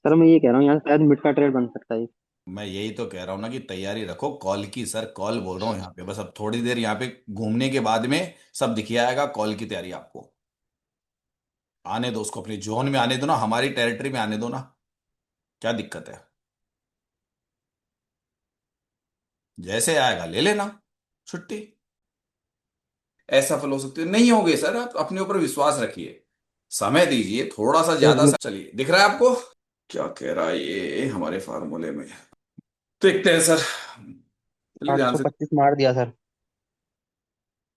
Sir मैं ये कह रहा हूँ यहाँ से शायद मिड का ट्रेड बन सकता है। मैं यही तो कह रहा हूँ ना कि तैयारी रखो कॉल की। सर कॉल बोल रहा हूँ यहाँ पे, बस अब थोड़ी देर यहाँ पे घूमने के बाद में सब दिख आएगा। कॉल की तैयारी आपको आने दो, उसको अपनी जोन में आने दो ना, हमारी टेरिटरी में आने दो ना। क्या दिक्कत है? जैसे आएगा ले लेना छुट्टी। असफल हो सकते हो, नहीं होगे सर, आप अपने ऊपर विश्वास रखिए। समय दीजिए थोड़ा सा सर ज्यादा। चलिए, दिख रहा है आपको क्या कह रहा है ये हमारे फार्मूले में? देखते हैं सर, चलिए आठ ध्यान सौ से। पच्चीस मार दिया सर।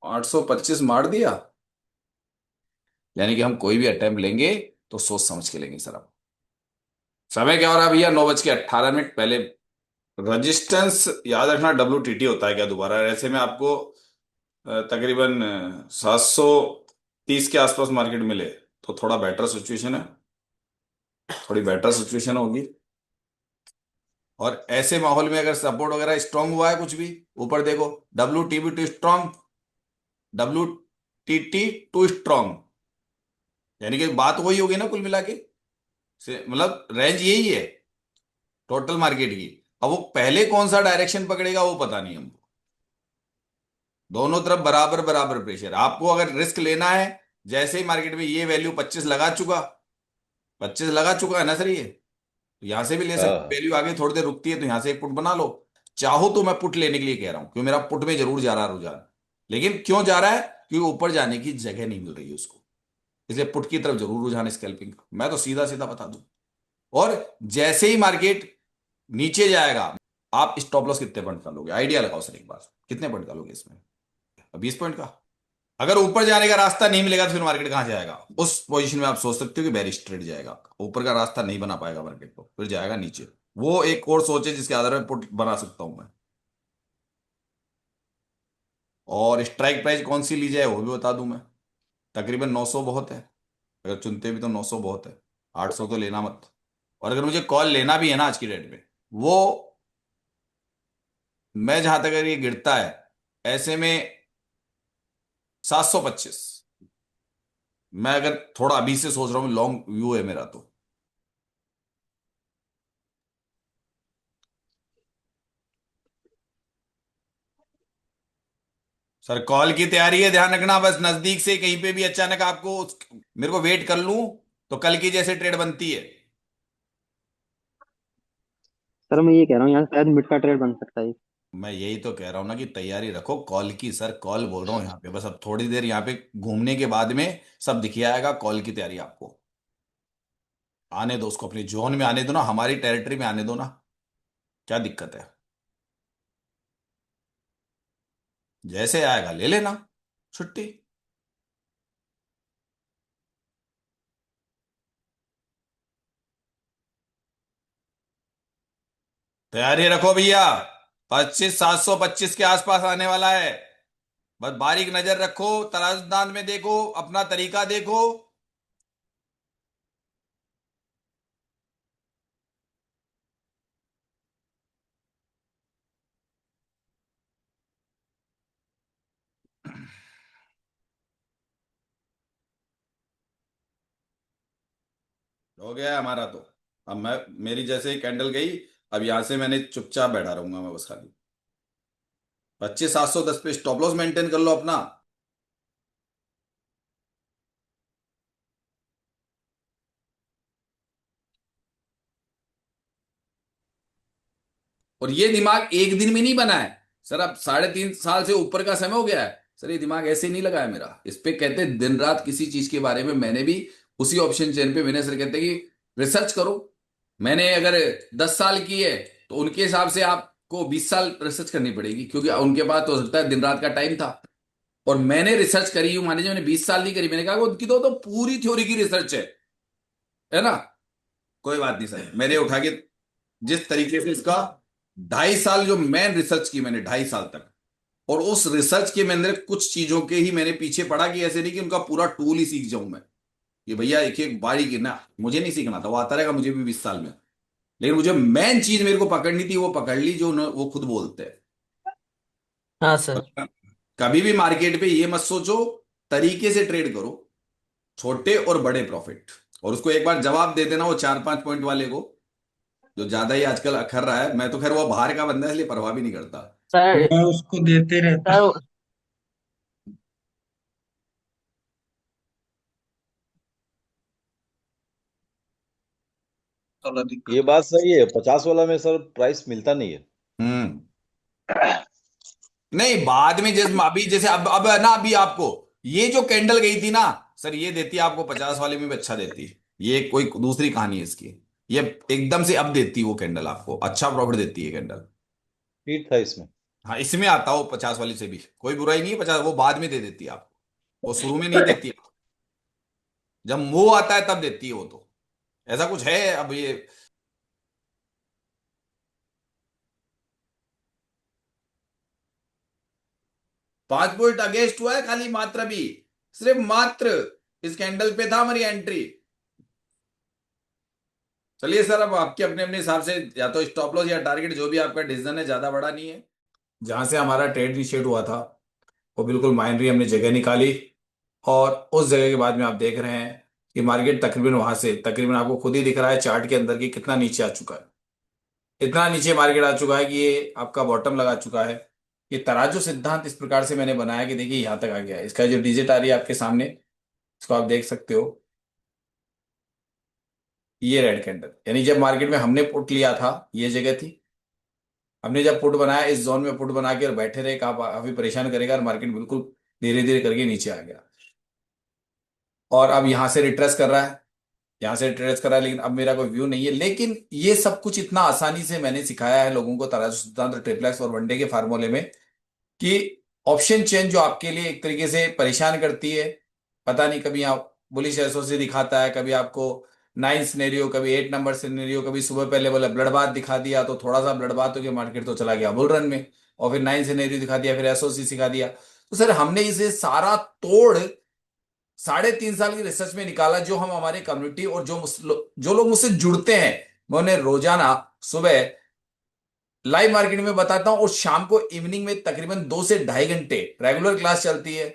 825 मार दिया? यानी कि हम कोई भी अटेम्प्ट लेंगे तो सोच समझ के लेंगे सर। अब समय क्या हो रहा है भैया? 9:18 पहले। रजिस्टेंस याद रखना, WTT होता है क्या दोबारा? ऐसे में आपको तकरीबन 730 के आसपास मार्केट मिले तो थोड़ा बेटर सिचुएशन है, थोड़ी बेटर सिचुएशन होगी। और ऐसे माहौल में अगर सपोर्ट वगैरह स्ट्रांग हुआ है कुछ भी, ऊपर देखो, WTB too strong, WTT too strong, यानी कि बात वही होगी ना कुल मिला के। मतलब रेंज यही है टोटल मार्केट की। अब वो पहले कौन सा डायरेक्शन पकड़ेगा वो पता नहीं हमको। दोनों तरफ बराबर बराबर प्रेशर। आपको अगर रिस्क लेना है, जैसे ही मार्केट में ये वैल्यू 25 लगा चुका, 25 लगा चुका है ना सर, ये तो यहां से भी ले सकते। हाँ। वैल्यू आगे थोड़ी देर रुकती है तो यहां से एक पुट बना लो। चाहो तो मैं पुट लेने के लिए कह रहा हूं, क्योंकि मेरा पुट में जरूर जा रहा है रुझान। लेकिन क्यों जा रहा है? क्योंकि ऊपर जाने की जगह नहीं मिल रही है उसको, इसलिए पुट की तरफ जरूर रुझान स्कैल्पिंग का। मैं तो सीधा सीधा बता दूं। और जैसे ही मार्केट नीचे जाएगा, आप स्टॉप लॉस कितने पॉइंट का लोगे? आइडिया लगाओ सर एक बार, कितने पॉइंट का लोगे इसमें? 20 पॉइंट का। अगर ऊपर जाने का रास्ता नहीं मिलेगा तो फिर मार्केट कहां जाएगा? उस पोजीशन में आप सोच सकते हो कि बेरिश ट्रेड जाएगा आपका। ऊपर का रास्ता नहीं बना पाएगा मार्केट को, फिर जाएगा नीचे। वो एक और सोच है जिसके आधार पर पुट बना सकता हूं मैं। और स्ट्राइक प्राइस कौन सी ली जाए वो भी बता दूं मैं। तकरीबन 900 बहुत है, अगर चुनते भी तो 900 बहुत है। 800 तो लेना मत। और अगर मुझे कॉल लेना भी है ना आज की डेट में, वो मैं जहां तक अगर ये गिरता है ऐसे में 725। मैं अगर थोड़ा अभी से सोच रहा हूँ, लॉन्ग व्यू है मेरा तो। सर कॉल की तैयारी है, ध्यान रखना। बस नजदीक से कहीं पे भी अचानक आपको मेरे को वेट कर लूं तो कल की जैसे ट्रेड बनती है। सर मैं ये कह रहा हूँ यहाँ से शायद मिड का ट्रेड बन सकता है। मैं यही तो कह रहा हूं ना कि तैयारी रखो कॉल की। सर कॉल बोल रहा हूं यहाँ पे, बस अब थोड़ी देर यहाँ पे घूमने के बाद में सब दिख आएगा। कॉल की तैयारी आपको आने दो, उसको अपनी जोन में आने दो ना, हमारी टेरिटरी में आने दो ना। क्या दिक्कत है? जैसे आएगा ले लेना छुट्टी। तैयारी रखो भैया, 725 के आसपास आने वाला है। बस बारीक नजर रखो, तराजदान में देखो, अपना तरीका देखो। हो गया है हमारा तो। अब मैं, मेरी जैसे ही कैंडल गई, अब यहां से मैंने चुपचाप बैठा रहूंगा मैं बस खाली। 25,710 पे स्टॉप लॉस मेंटेन कर लो अपना। और ये दिमाग एक दिन में नहीं बना है सर। अब 3.5 साल से ऊपर का समय हो गया है सर, ये दिमाग ऐसे नहीं लगा है मेरा। इस पे कहते हैं दिन रात किसी चीज के बारे में। मैंने भी उसी ऑप्शन चेन पे, मैंने सर कहते हैं कि रिसर्च करो। मैंने अगर 10 साल की है तो उनके हिसाब से आपको 20 साल रिसर्च करनी पड़ेगी, क्योंकि उनके पास तो हो सकता है दिन रात का टाइम था। और मैंने रिसर्च करी हूं, मान लीजिए मैंने 20 साल नहीं करी, मैंने कहा कि उनकी तो पूरी थ्योरी की रिसर्च है ना। कोई बात नहीं सर, मैंने उठा के जिस तरीके से इसका 2.5 साल जो मैन रिसर्च की मैंने, 2.5 साल तक। और उस रिसर्च के में अंदर कुछ चीजों के ही मैंने पीछे पड़ा, कि ऐसे नहीं कि उनका पूरा टूल ही सीख जाऊं मैं। ये भैया एक एक बारी गिरना मुझे नहीं सीखना था, वो आता रहेगा मुझे भी 20 साल में। लेकिन मुझे मेन चीज मेरे को पकड़नी थी, वो पकड़ ली जो वो खुद बोलते हैं। हाँ सर। कभी भी मार्केट पे ये मत सोचो, तरीके से ट्रेड करो, छोटे और बड़े प्रॉफिट। और उसको एक बार जवाब दे देना वो 4-5 पॉइंट वाले को, जो ज्यादा ही आजकल अखर रहा है। मैं तो खैर वो बाहर का बंदा है इसलिए परवाह भी नहीं करता। सर मैं उसको देते रहता। सर थोड़ा ये दिक्कत। बात सही है, 50 वाला में सर प्राइस मिलता नहीं है। हम्म। नहीं, बाद में जैसे अभी जैसे अब है ना, अभी आपको ये जो कैंडल गई थी ना सर, ये देती है आपको 50 वाले में भी अच्छा देती है। ये कोई दूसरी कहानी है इसकी। ये एकदम से अब देती है वो कैंडल, आपको अच्छा प्रॉफिट देती है कैंडल। हिट था इसमें। हाँ, इसमें आता हो 50 वाली से भी कोई बुराई नहीं है। 50 वो बाद में दे देती है आपको, वो शुरू में नहीं देती है। जब मुंह आता है तब देती है वो तो। ऐसा कुछ है अब ये। 5 पॉइंट अगेंस्ट हुआ है खाली, मात्र भी, सिर्फ मात्र इस कैंडल पे था हमारी एंट्री। चलिए सर, अब आपके अपने अपने हिसाब से या तो स्टॉप लॉस या टारगेट जो भी आपका डिसीजन है, ज्यादा बड़ा नहीं है। जहां से हमारा ट्रेड इनिशिएट हुआ था वो बिल्कुल माइनरी हमने जगह निकाली, और उस जगह के बाद में आप देख रहे हैं कि मार्केट तकरीबन वहां से तकरीबन आपको खुद ही दिख रहा है चार्ट के अंदर कि कितना नीचे आ चुका है। इतना नीचे मार्केट आ चुका है कि ये आपका बॉटम लगा चुका है। ये तराजू सिद्धांत इस प्रकार से मैंने बनाया कि देखिए यहां तक आ गया है। इसका जो डिजिट आ रही है आपके सामने, इसको आप देख सकते हो। ये रेड कैंडल, यानी जब मार्केट में हमने पुट लिया था ये जगह थी। हमने जब पुट बनाया इस जोन में पुट बना के और बैठे रहे, काफी परेशान करेगा, और मार्केट बिल्कुल धीरे धीरे करके नीचे आ गया। और अब यहां से रिट्रेस कर रहा है, यहाँ से ट्रेस करा, लेकिन अब मेरा कोई व्यू नहीं है। लेकिन ये सब कुछ इतना आसानी से मैंने सिखाया है लोगों को तराजू सिद्धांत, ट्रिप्लेक्स और वनडे के फार्मूले में, कि ऑप्शन चेन जो आपके लिए एक तरीके से परेशान करती है, पता नहीं कभी आप बुलिश एसओसी दिखाता है, कभी आपको 9 सिनेरियो, कभी 8 नंबर सिनेरियो, कभी सुबह पहले बोला ब्लड बाथ दिखा दिया तो थोड़ा सा ब्लड बाथ हो गया, मार्केट तो चला गया बुल रन में, और फिर 9 सिनेरियो दिखा दिया, फिर एसओसी सिखा दिया। तो सर हमने इसे सारा तोड़ 3.5 साल की रिसर्च में निकाला, जो हम हमारे कम्युनिटी और जो लोग मुझसे जुड़ते हैं, मैं उन्हें रोजाना सुबह लाइव मार्केट में बताता हूं, और शाम को इवनिंग में तकरीबन 2 से 2.5 घंटे रेगुलर क्लास चलती है।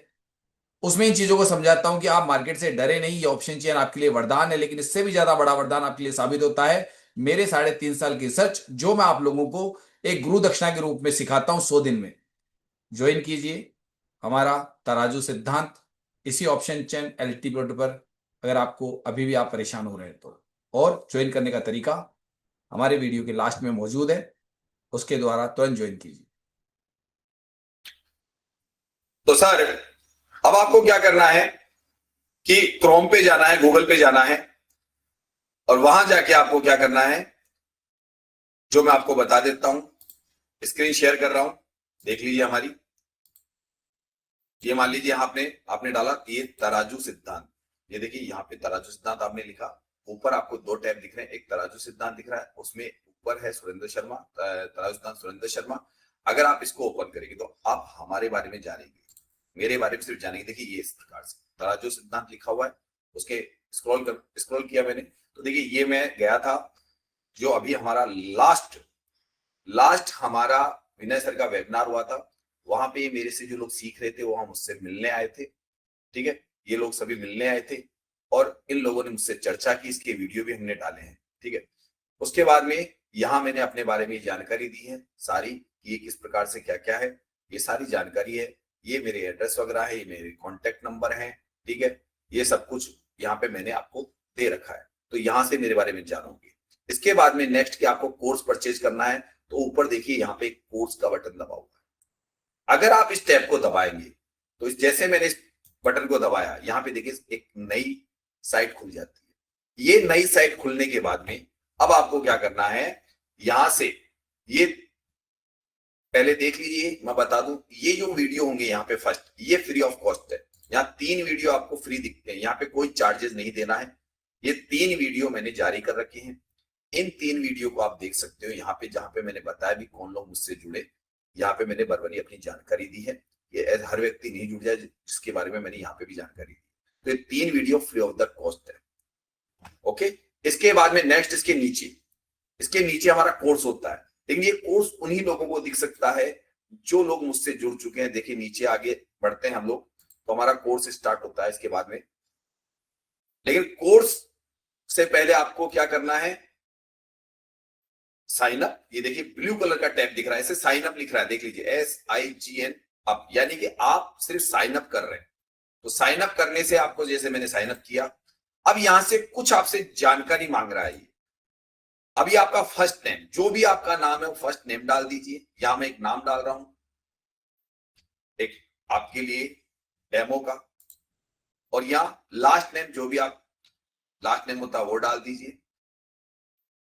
उसमें इन चीजों को समझाता हूं कि आप मार्केट से डरे नहीं, ये ऑप्शन चेन आपके लिए वरदान है, लेकिन इससे भी ज्यादा बड़ा वरदान आपके लिए साबित होता है मेरे 3.5 साल की रिसर्च, जो मैं आप लोगों को एक गुरु दक्षिणा के रूप में सिखाता हूं 100 दिन में। ज्वाइन कीजिए हमारा तराजू सिद्धांत इसी ऑप्शन चेन एलटीपी पर, अगर आपको अभी भी आप परेशान हो रहे हैं तो। और ज्वाइन करने का तरीका हमारे वीडियो के लास्ट में मौजूद है, उसके द्वारा तुरंत ज्वाइन कीजिए। तो सर, अब आपको क्या करना है कि क्रोम पे जाना है, गूगल पे जाना है, और वहां जाके आपको क्या करना है जो मैं आपको बता देता हूं। स्क्रीन शेयर कर रहा हूं, देख लीजिए हमारी। ये मान लीजिए आपने आपने डाला ये तराजू सिद्धांत, ये देखिए यहाँ पे तराजू सिद्धांत आपने लिखा। ऊपर आपको 2 टैब दिख रहे हैं, एक तराजू सिद्धांत दिख रहा है, उसमें ऊपर है सुरेंद्र शर्मा, तराजू सिद्धांत सुरेंद्र शर्मा। अगर आप इसको ओपन करेंगे तो आप हमारे बारे में जानेंगे, मेरे बारे में सिर्फ जानेंगे। देखिए ये इस प्रकार से तराजू सिद्धांत लिखा हुआ है, उसके स्क्रॉल किया मैंने, तो देखिए ये मैं गया था जो अभी हमारा लास्ट हमारा विनय सर का वेबिनार हुआ था, वहां पे मेरे से जो लोग सीख रहे थे वो मुझसे मिलने आए थे। ठीक है, ये लोग सभी मिलने आए थे, और इन लोगों ने मुझसे चर्चा की, इसके वीडियो भी हमने डाले हैं। ठीक है, उसके बाद में यहाँ मैंने अपने बारे में जानकारी दी है सारी, ये किस प्रकार से क्या क्या है, ये सारी जानकारी है। ये मेरे एड्रेस वगैरह है, ये मेरे कॉन्टेक्ट नंबर है। ठीक है, ये सब कुछ यहाँ पे मैंने आपको दे रखा है, तो यहाँ से मेरे बारे में जानोगे। इसके बाद में नेक्स्ट कि आपको कोर्स परचेज करना है, तो ऊपर देखिए यहाँ पे कोर्स का बटन दबा हुआ है। अगर आप इस टैब को दबाएंगे तो जैसे मैंने इस बटन को दबाया, यहाँ पे देखिए एक नई साइट खुल जाती है। ये नई साइट खुलने के बाद में अब आपको क्या करना है, यहां से ये पहले देख लीजिए, मैं बता दूं, ये जो वीडियो होंगे यहाँ पे फर्स्ट, ये फ्री ऑफ कॉस्ट है। यहाँ 3 वीडियो आपको फ्री दिखते हैं, यहाँ पे कोई चार्जेस नहीं देना है। ये 3 वीडियो मैंने जारी कर रखे हैं, इन 3 वीडियो को आप देख सकते हो। यहाँ पे जहां पे मैंने बताया भी कौन लोग मुझसे जुड़े, यहाँ पे मैंने बरबरी अपनी जानकारी दी है। ये हर व्यक्ति नहीं जुड़ जाए जिसके बारे में मैंने यहाँ पे भी जानकारी दी। तो ये 3 video free of the cost है। ओके, इसके बाद में नेक्स्ट इसके नीचे हमारा कोर्स होता है, लेकिन ये कोर्स उन्हीं लोगों को दिख सकता है जो लोग मुझसे जुड़ चुके हैं। देखिए नीचे आगे बढ़ते हैं हम लोग, तो हमारा कोर्स स्टार्ट होता है इसके बाद में। लेकिन कोर्स से पहले आपको क्या करना है, साइन अप, ये देखिए ब्लू कलर का टैब दिख रहा है, इसे साइन अप लिख रहा है, देख लीजिए SIGN अप, यानी कि आप सिर्फ साइन अप कर रहे हैं। तो साइन अप करने से आपको, जैसे मैंने साइन अप किया, अब यहां से कुछ आपसे जानकारी मांग रहा है। अभी आपका फर्स्ट नेम, जो भी आपका नाम है वो फर्स्ट नेम डाल दीजिए। यहां मैं एक नाम डाल रहा हूं, एक आपके लिए डेमो का, और यहां लास्ट नेम, जो भी आप लास्ट नेम होता है वो डाल दीजिए।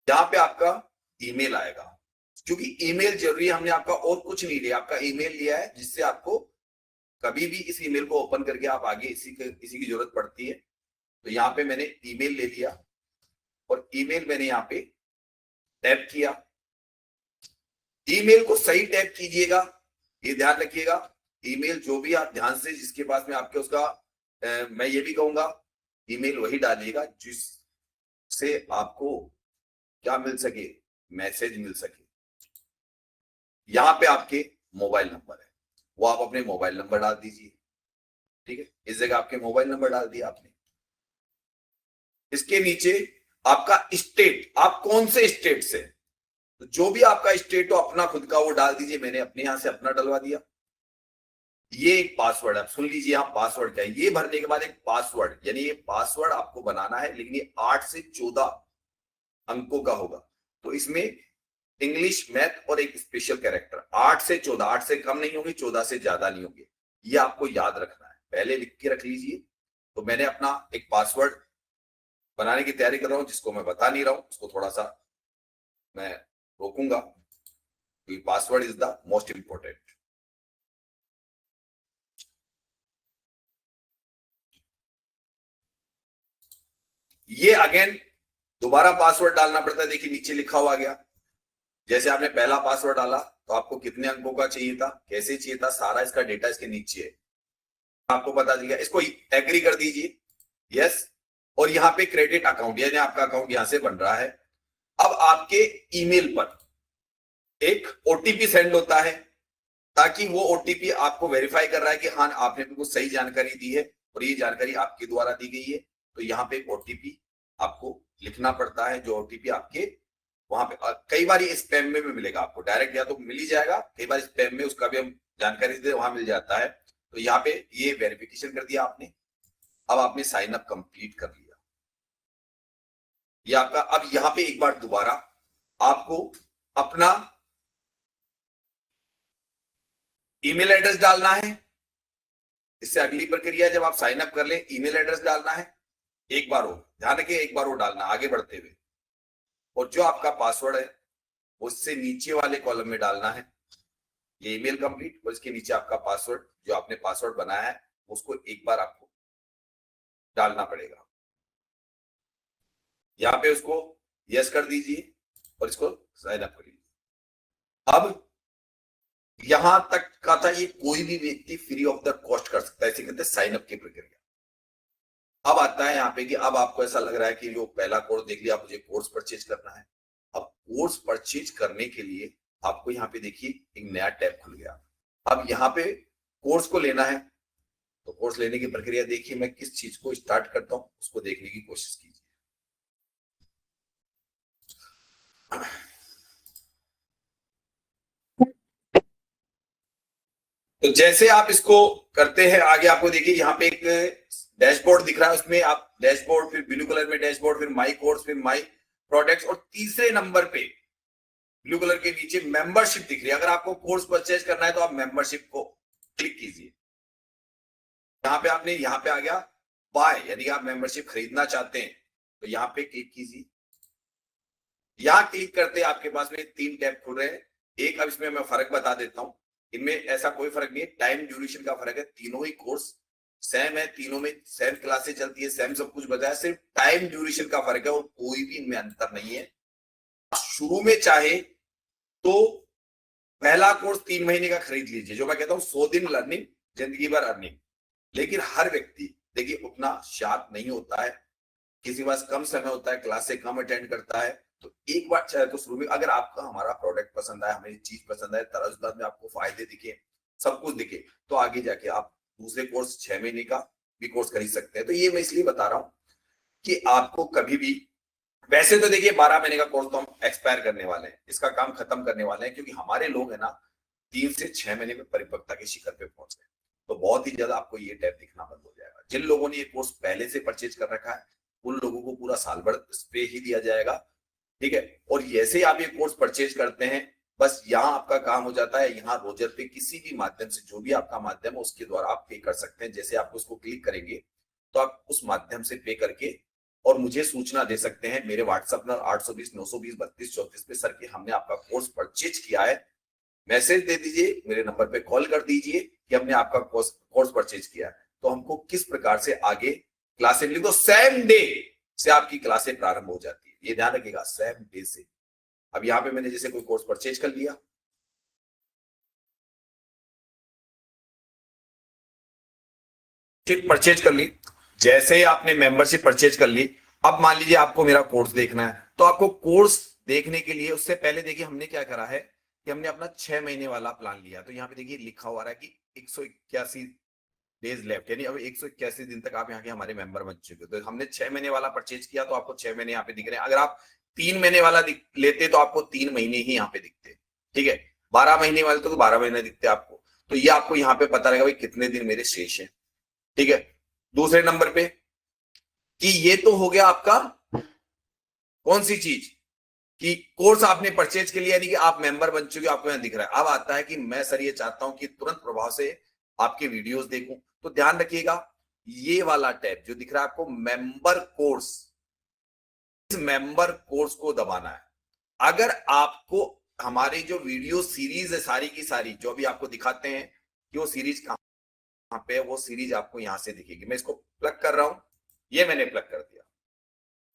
यहां पे आपका ईमेल आएगा, क्योंकि ईमेल जरूरी है, हमने आपका और कुछ नहीं लिया, आपका ईमेल लिया है, जिससे आपको कभी भी इस ईमेल को ओपन करके आप आगे इसी की जरूरत पड़ती है। तो यहाँ पे मैंने ईमेल ले लिया और ईमेल मैंने यहाँ पे टैप किया। ईमेल को सही टैप कीजिएगा, ये ध्यान रखिएगा। ईमेल जो भी आप ध्यान से, जिसके पास में आपके उसका मैं ये भी कहूंगा, ईमेल वही डालिएगा जिससे आपको क्या मिल सके, मैसेज मिल सके। यहां पे आपके मोबाइल नंबर है, वो आप अपने मोबाइल नंबर डाल दीजिए। ठीक है, इस जगह आपके मोबाइल नंबर डाल दिया आपने। इसके नीचे आपका स्टेट, आप कौन से स्टेट से, तो जो भी आपका स्टेट हो अपना खुद का वो डाल दीजिए। मैंने अपने यहां से अपना डलवा दिया। ये एक पासवर्ड है, सुन लीजिए, यहां पासवर्ड क्या है। ये भरने के बाद एक पासवर्ड, यानी ये पासवर्ड आपको बनाना है, लेकिन ये 8 से 14 अंकों का होगा। तो इसमें इंग्लिश, मैथ और एक स्पेशल कैरेक्टर, 8 से 14, 8 से कम नहीं होंगे, 14 से ज्यादा नहीं होंगे। ये आपको याद रखना है, पहले लिख के रख लीजिए। तो मैंने अपना एक पासवर्ड बनाने की तैयारी कर रहा हूं, जिसको मैं बता नहीं रहा हूं, उसको थोड़ा सा मैं रोकूंगा, क्योंकि password is the most important. ये अगेन दोबारा पासवर्ड डालना पड़ता है। देखिए नीचे लिखा हुआ गया, जैसे आपने पहला पासवर्ड डाला तो आपको कितने अंकों का चाहिए था, कैसे चाहिए था, सारा इसका डेटा इसके नीचे है, आपको बता दिया। इसको एग्री कर दीजिए, यस। और यहाँ पे क्रेडिट अकाउंट, यानी आपका अकाउंट यहां से बन रहा है। अब आपके ईमेल पर एक ओटीपी सेंड होता है, ताकि वो ओटीपी आपको वेरीफाई कर रहा है कि हाँ आपने बिल्कुल सही जानकारी दी है और ये जानकारी आपके द्वारा दी गई है। तो यहाँ पे एक ओटीपी आपको लिखना पड़ता है, जो ओटीपी आपके वहां पे कई बार स्पैम में भी मिलेगा आपको, डायरेक्ट या तो मिल ही जाएगा, कई बार स्पैम में उसका भी हम जानकारी देते वहां मिल जाता है। तो यहाँ पे ये वेरिफिकेशन कर दिया आपने। अब आपने साइन अप कंप्लीट कर लिया, ये आपका। अब यहाँ पे एक बार दोबारा आपको अपना ईमेल एड्रेस डालना है। इससे अगली प्रक्रिया, जब आप साइन अप कर ले, ईमेल एड्रेस डालना है। एक बार हो, ध्यान रखिए, एक बार वो डालना आगे बढ़ते हुए। और जो आपका पासवर्ड है उससे नीचे वाले कॉलम में डालना है। ये ईमेल कंप्लीट, और इसके नीचे आपका पासवर्ड, जो आपने पासवर्ड बनाया है उसको एक बार आपको डालना पड़ेगा। यहां पे उसको यस कर दीजिए और इसको साइन अप कर लीजिए। अब यहां तक का था, ये कोई भी व्यक्ति फ्री ऑफ द कॉस्ट कर सकता है, इसे कहते हैं साइन अप की प्रक्रिया। अब आता है यहाँ पे कि अब आपको ऐसा लग रहा है कि जो पहला कोर्स देख लिया, मुझे कोर्स परचेज करना है। अब कोर्स परचेज करने के लिए आपको यहाँ पे देखिए एक नया टैब खुल गया। अब यहाँ पे कोर्स को लेना है, तो कोर्स लेने की प्रक्रिया देखिए, मैं किस चीज को स्टार्ट करता हूं उसको देखने की कोशिश कीजिए। तो जैसे आप इसको करते हैं आगे, आपको देखिए यहाँ पे एक डैशबोर्ड दिख रहा है, उसमें आप डैशबोर्ड, फिर ब्लू कलर में डैशबोर्ड, फिर माई कोर्स, फिर माई प्रोडक्ट्स, और तीसरे नंबर पे ब्लू कलर के नीचे मेंबरशिप दिख रही है। अगर आपको कोर्स परचेज करना है तो आप मेंबरशिप को क्लिक कीजिए। यहाँ पे आपने, यहाँ पे आ गया बाय, यानी आप मेंबरशिप खरीदना चाहते हैं, तो यहाँ पे क्लिक कीजिए। यहाँ क्लिक करते आपके पास में 3 टैब खुल रहे हैं। एक, अब इसमें मैं फर्क बता देता हूं, इनमें ऐसा कोई फर्क नहीं है, टाइम ड्यूरेशन का फर्क है। तीनों ही कोर्स सेम है, तीनों में सेम क्लासेस चलती है, सेम सब कुछ बताया, सिर्फ टाइम ड्यूरेशन का फर्क है, और कोई भी इनमें अंतर नहीं है। शुरू में चाहे तो पहला कोर्स 3 महीने का खरीद लीजिए, जो मैं कहता हूं 100 दिन लर्निंग, जिंदगी भर अर्निंग। लेकिन हर व्यक्ति देखिए उतना शार्प नहीं होता है, किसी पास कम समय होता है, क्लास से कम अटेंड करता है। तो एक बार चाहे तो शुरू में, अगर आपका हमारा प्रोडक्ट पसंद आए, हमारी चीज पसंद आए, तराजदार में आपको फायदे दिखे, सब कुछ दिखे, तो आगे जाके आप दूसरे कोर्स 6 महीने का भी कोर्स खरीद सकते हैं। तो ये मैं इसलिए बता रहा हूं कि आपको कभी भी वैसे तो देखिए 12 महीने का कोर्स तो हम एक्सपायर करने वाले हैं, इसका काम खत्म करने वाले हैं, क्योंकि हमारे लोग है ना 3 से 6 महीने में परिपक्वता के शिखर पे पहुंच गए। तो बहुत ही ज्यादा आपको ये टैब दिखना बंद हो जाएगा। जिन लोगों ने ये कोर्स पहले से परचेज कर रखा है उन लोगों को पूरा साल भर इस पे ही दिया जाएगा, ठीक है। और जैसे ही आप ये कोर्स परचेज करते हैं, बस यहाँ आपका काम हो जाता है, यहाँ रोजर पे किसी भी माध्यम से, जो भी आपका माध्यम है उसके द्वारा आप पे कर सकते हैं। जैसे आप उसको क्लिक करेंगे तो आप उस माध्यम से पे करके और मुझे सूचना दे सकते हैं मेरे व्हाट्सएप नंबर 820 920 32 34 पे, सर कि हमने आपका कोर्स परचेज किया है। मैसेज दे दीजिए, मेरे नंबर पे कॉल कर दीजिए कि हमने आपका कोर्स परचेज किया है। तो हमको किस प्रकार से आगे क्लासें मिली, तो सेम डे से आपकी क्लासें प्रारंभ हो जाती है, ये ध्यान रखिएगा, सेम डे से। अब यहाँ पे मैंने जैसे कोई कोर्स परचेज कर लिया, परचेज कर ली, जैसे ही आपने मेंबरशिप परचेज कर ली, अब मान लीजिए आपको मेरा कोर्स देखना है, तो आपको कोर्स देखने के लिए उससे पहले देखिए हमने क्या करा है कि हमने अपना 6 महीने वाला प्लान लिया। तो यहाँ पे देखिए लिखा हुआ रहा है कि 181 डेज लेफ्ट, यानी अब 181 दिन तक आप यहाँ के हमारे मेंबर बन चुके हो। तो हमने 6 महीने वाला परचेज किया तो आपको 6 महीने यहाँ पे दिख रहे हैं। अगर आप 3 महीने वाला लेते तो आपको 3 महीने ही यहाँ पे दिखते, ठीक है। 12 महीने वाले तो 12 महीने दिखते आपको। तो ये आपको यहाँ पे पता रहेगा भाई कितने दिन मेरे शेष है, ठीक है। दूसरे नंबर पे कि ये तो हो गया आपका कौन सी चीज कि कोर्स आपने परचेज के लिए, यानी कि आप मेंबर बन चुके, आपको यहां दिख रहा है। अब आता है कि मैं सर ये चाहता हूं कि तुरंत प्रभाव से आपके वीडियोस देखूं, तो ध्यान रखिएगा ये वाला टैब जो दिख रहा है आपको मेंबर कोर्स, इस मेंबर कोर्स को दबाना है। अगर आपको हमारी जो वीडियो सीरीज है सारी की सारी, जो अभी आपको दिखाते हैं कि वो सीरीज कहां पे है, वो सीरीज आपको यहां से दिखेगी। मैं इसको प्लग कर रहा हूं, ये मैंने प्लग कर दिया।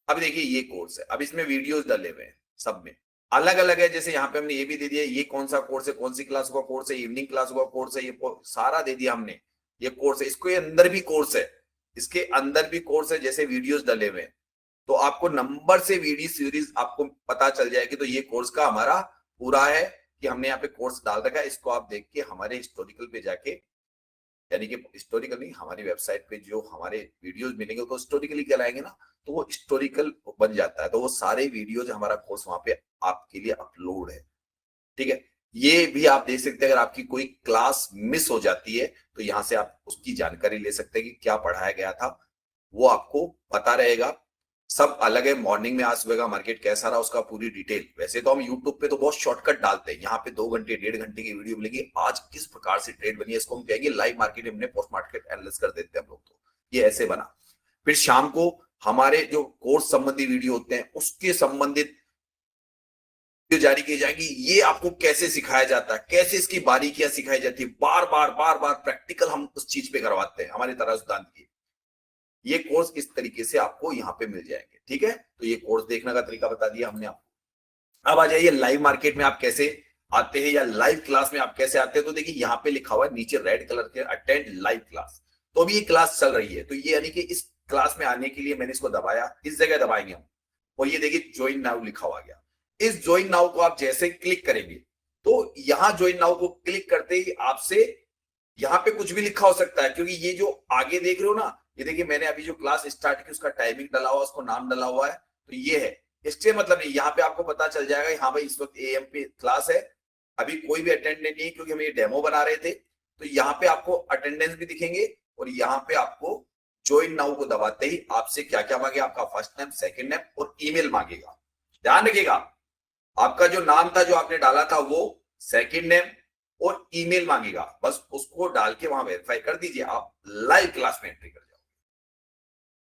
अब देखिए ये कोर्स है, अब इसमें वीडियोस डले हुए हैं, सब में अलग अलग है। जैसे यहाँ पे हमने ये भी दे दिया ये कौन सा कोर्स है, कौन सी क्लास का कोर्स है, इवनिंग क्लास का कोर्स है, ये सारा दे दिया हमने। ये कोर्स है, इसके अंदर भी कोर्स है, इसके अंदर भी कोर्स है, जैसे वीडियोस डले हुए हैं। तो आपको नंबर से वीडियो सीरीज आपको पता चल जाएगी। तो ये कोर्स का हमारा पूरा है कि हमने यहाँ पे कोर्स डाल रखा है। इसको आप देख के हमारे हिस्टोरिकल पे जाके, यानी कि हिस्टोरिकल नहीं, हमारी वेबसाइट पे जो हमारे वीडियोस मिलेंगे तो हिस्टोरिकली कहलाएंगे ना, तो वो हिस्टोरिकल बन जाता है। तो वो सारे वीडियोज हमारा कोर्स वहां पे आपके लिए अपलोड है, ठीक है। ये भी आप देख सकते हैं, अगर आपकी कोई क्लास मिस हो जाती है तो यहाँ से आप उसकी जानकारी ले सकते हैं कि क्या पढ़ाया गया था, वो आपको पता रहेगा। सब अलग है, मॉर्निंग में आज सुबह का मार्केट कैसा रहा उसका पूरी डिटेल। वैसे तो हम यूट्यूब पे तो बहुत शॉर्टकट डालते हैं, यहाँ पे 2 घंटे 1.5 घंटे की वीडियो मिलेगी, आज किस प्रकार से ट्रेड बनी है, इसको हम कहेंगे लाइव मार्केट, हमने पोस्ट मार्केट एनालिसिस कर देते हैं हम लोग। तो ये ऐसे बना। फिर शाम को हमारे जो कोर्स संबंधी वीडियो होते हैं उसके संबंधित जारी की जाएगी। ये आपको कैसे सिखाया जाता है, कैसे इसकी बारीकियां सिखाई जाती है, बार बार प्रैक्टिकल हम उस चीज पे करवाते हैं हमारे तराजुदान की। ये कोर्स इस तरीके से आपको यहाँ पे मिल जाएंगे, ठीक है। तो ये कोर्स देखने का तरीका बता दिया हमने आपको। अब आ जाइए लाइव मार्केट में आप कैसे आते हैं या लाइव क्लास में आप कैसे आते हैं। तो देखिए यहाँ पे लिखा हुआ है नीचे रेड कलर के अटेंड लाइव क्लास। तो अभी ये क्लास चल रही है, तो ये यानी कि इस क्लास में आने के लिए मैंने इसको दबाया, इस जगह दबाएंगे हम, और ये देखिए ज्वाइन नाउ लिखा हुआ गया। इस ज्वाइन नाउ को आप जैसे क्लिक करेंगे तो यहाँ ज्वाइन नाउ को क्लिक करते ही आपसे यहाँ पे कुछ भी लिखा हो सकता है, क्योंकि ये जो आगे देख रहे हो ना, ये देखिए मैंने अभी जो क्लास स्टार्ट की उसका टाइमिंग डाला हुआ, उसको नाम डाला हुआ है, तो ये है। इससे मतलब नहीं, यहाँ पे आपको पता चल जाएगा हाँ भाई इस वक्त AM पे क्लास है, अभी कोई भी अटेंडेंट नहीं है क्योंकि हम ये डेमो बना रहे थे। तो यहाँ पे आपको अटेंडेंस भी दिखेंगे और यहाँ पे आपको ज्वाइन नाउ को दबाते ही आपसे क्या क्या मांगेगा, आपका फर्स्ट नेम, सेकंड नेम और ईमेल मांगेगा। ध्यान रखिएगा आपका जो नाम था जो आपने डाला था वो, सेकंड नेम और ईमेल मांगेगा, बस उसको डाल के वहां वेरीफाई कर दीजिए, आप लाइव क्लास में एंट्री कर